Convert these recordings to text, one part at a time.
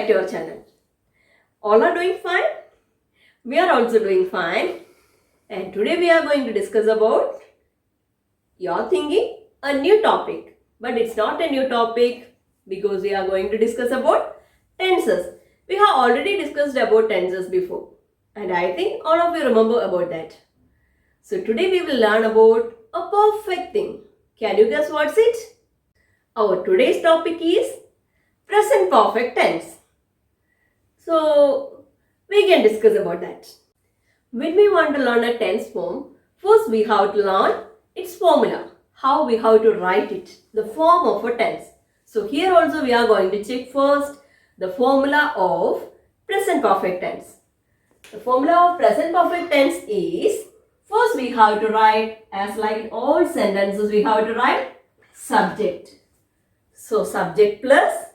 back to our channel. All are doing fine? We are also doing fine. And today we are going to discuss about, you're thinking, a new topic. But it's not a new topic because we are going to discuss about tenses. We have already discussed about tenses before. And I think all of you remember about that. So today we will learn about a perfect thing. Can you guess what's it? Our today's topic is present perfect tense. So we can discuss about that. When we want to learn a tense form, first we have to learn its formula, how we have to write it, the form of a tense. So here also we are going to check first the formula of present perfect tense. The formula of present perfect tense is, first we have to write, as like in all sentences we have to write subject. So subject plus,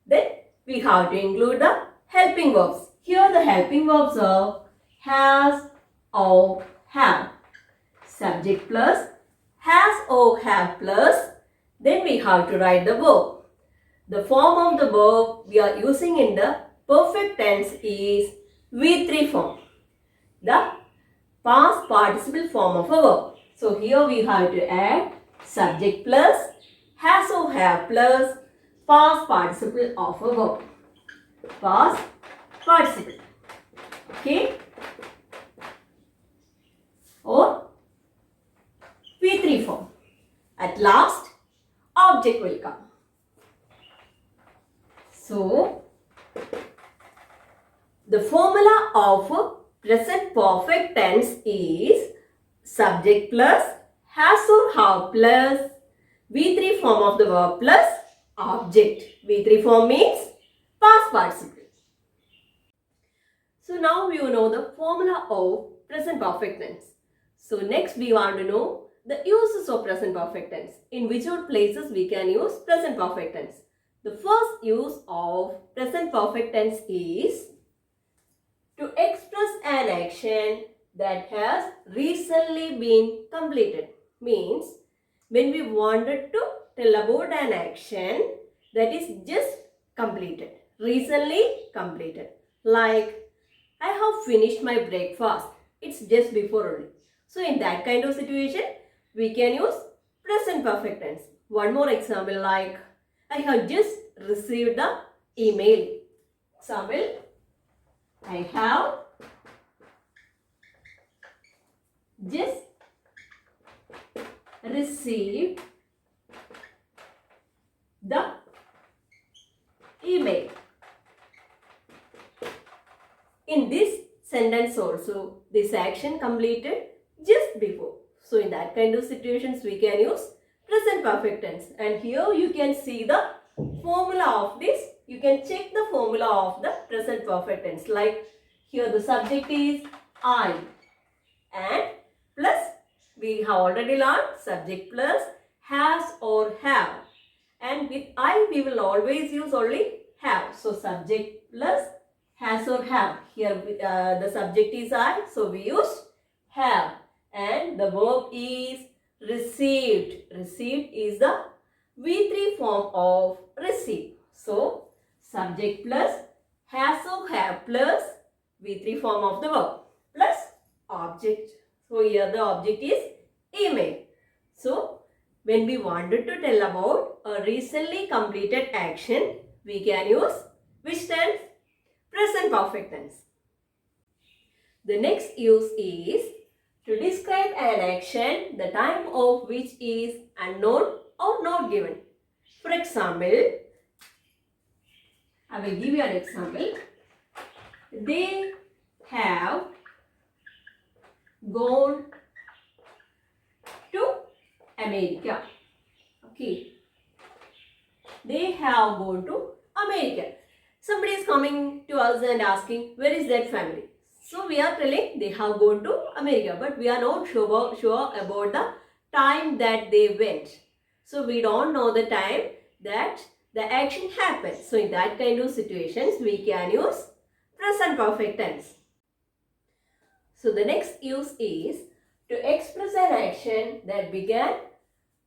then we have to include the helping verbs. Here the helping verbs are has or have. Subject plus has or have plus, then we have to write the verb. The form of the verb we are using in the perfect tense is V3 form, the past participle form of a verb. So here we have to add subject plus has or have plus past participle of a verb. Past participle. Okay? Or V3 form. At last, object will come. So, the formula of present perfect tense is subject plus has or have plus V3 form of the verb plus object. V3 form means past participle. So now you know the formula of present perfect tense. So next we want to know the uses of present perfect tense. In which all places we can use present perfect tense. The first use of present perfect tense is to express an action that has recently been completed. Means when we wanted to tell about an action that is just completed, recently completed. Like, I have finished my breakfast. It's just before only. So in that kind of situation, we can use present perfect tense. One more example, like, I have just received the email. Example, I have just received the email. In this sentence also, this action completed just before. So in that kind of situations, we can use present perfect tense. And here you can see the formula of this. You can check the formula of the present perfect tense. Like here the subject is I, and plus we have already learned subject plus has or have. And with I we will always use only have. So subject plus has or have. Here the subject is I, so we use have. And the verb is received. Received is the V3 form of receive. So subject plus has or have plus V3 form of the verb plus object. So here the object is email. So when we wanted to tell about a recently completed action, we can use which tense? Present perfect tense. The next use is to describe an action, the time of which is unknown or not given. For example, I will give you an example. They have gone to America. Okay. They have gone to America. Somebody is coming to us and asking, where is that family? So we are telling they have gone to America, but we are not sure about the time that they went. So we don't know the time that the action happened. So in that kind of situations, we can use present perfect tense. So the next use is to express an action that began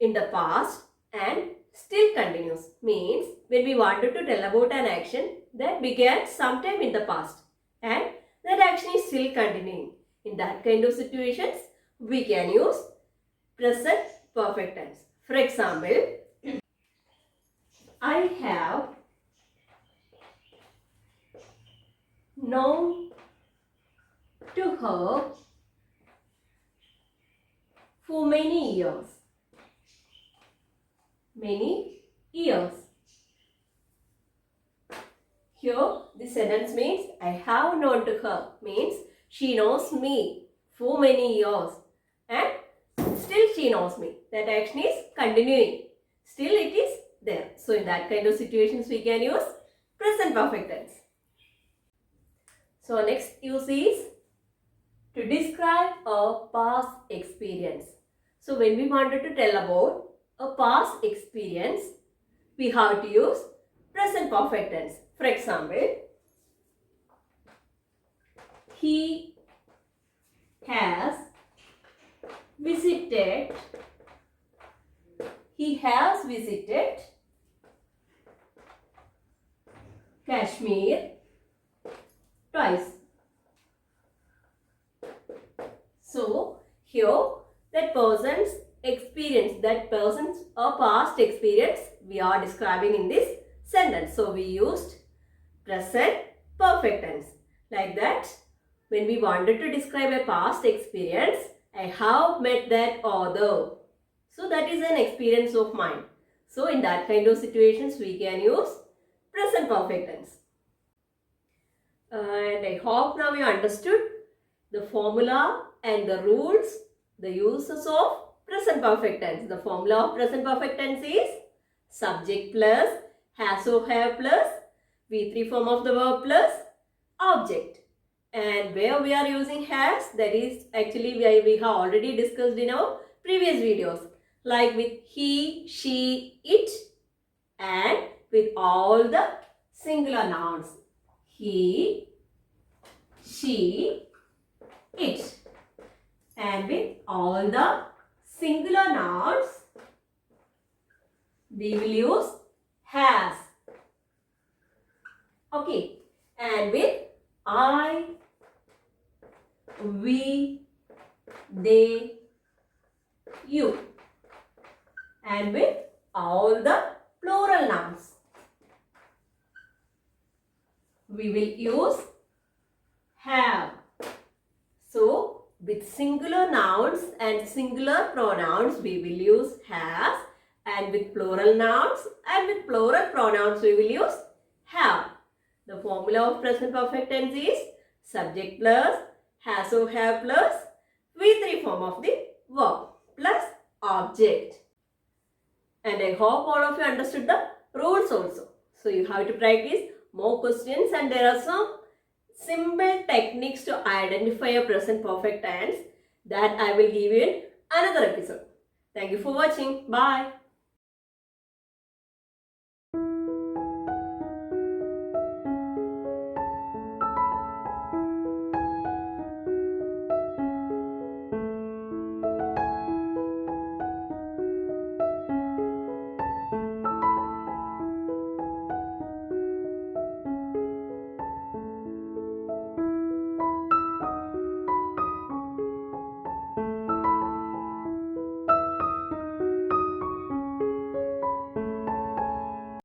in the past and still continues. Means when we wanted to tell about an action that began sometime in the past and that action is still continuing. In that kind of situations, we can use present perfect tense. For example, I have known to her for many years. Many years. Here, the sentence means I have known to her means she knows me for many years and still she knows me. That action is continuing. Still it is there. So in that kind of situations we can use present perfect tense. So next use is to describe a past experience. So when we wanted to tell about a past experience, we have to use present perfect tense. For example, he has visited Kashmir twice. So here that person's experience, that person's past experience we are describing in this sentence. So we used present perfect tense. Like that, when we wanted to describe a past experience, I have met that author. So that is an experience of mine. So in that kind of situations, we can use present perfect tense. And I hope now you understood the formula and the rules, the uses of present perfect tense. The formula of present perfect tense is subject plus has or have plus V3 form of the verb plus object. And where we are using has, that is actually we have already discussed in our previous videos. Like with he, she, it, and with all the singular nouns. He, she, it. And with all the singular nouns, we will use has. Okay. And with I, we, they, you. And with all the plural nouns, we will use have. So, with singular nouns and singular pronouns, we will use has, and with plural nouns and with plural pronouns, we will use have. The formula of present perfect tense is subject plus has or have plus V3 form of the verb plus object. And I hope all of you understood the rules also. So you have to practice more questions, and there are some simple techniques to identify a present perfect tense that I will give you in another episode. Thank you for watching. Bye.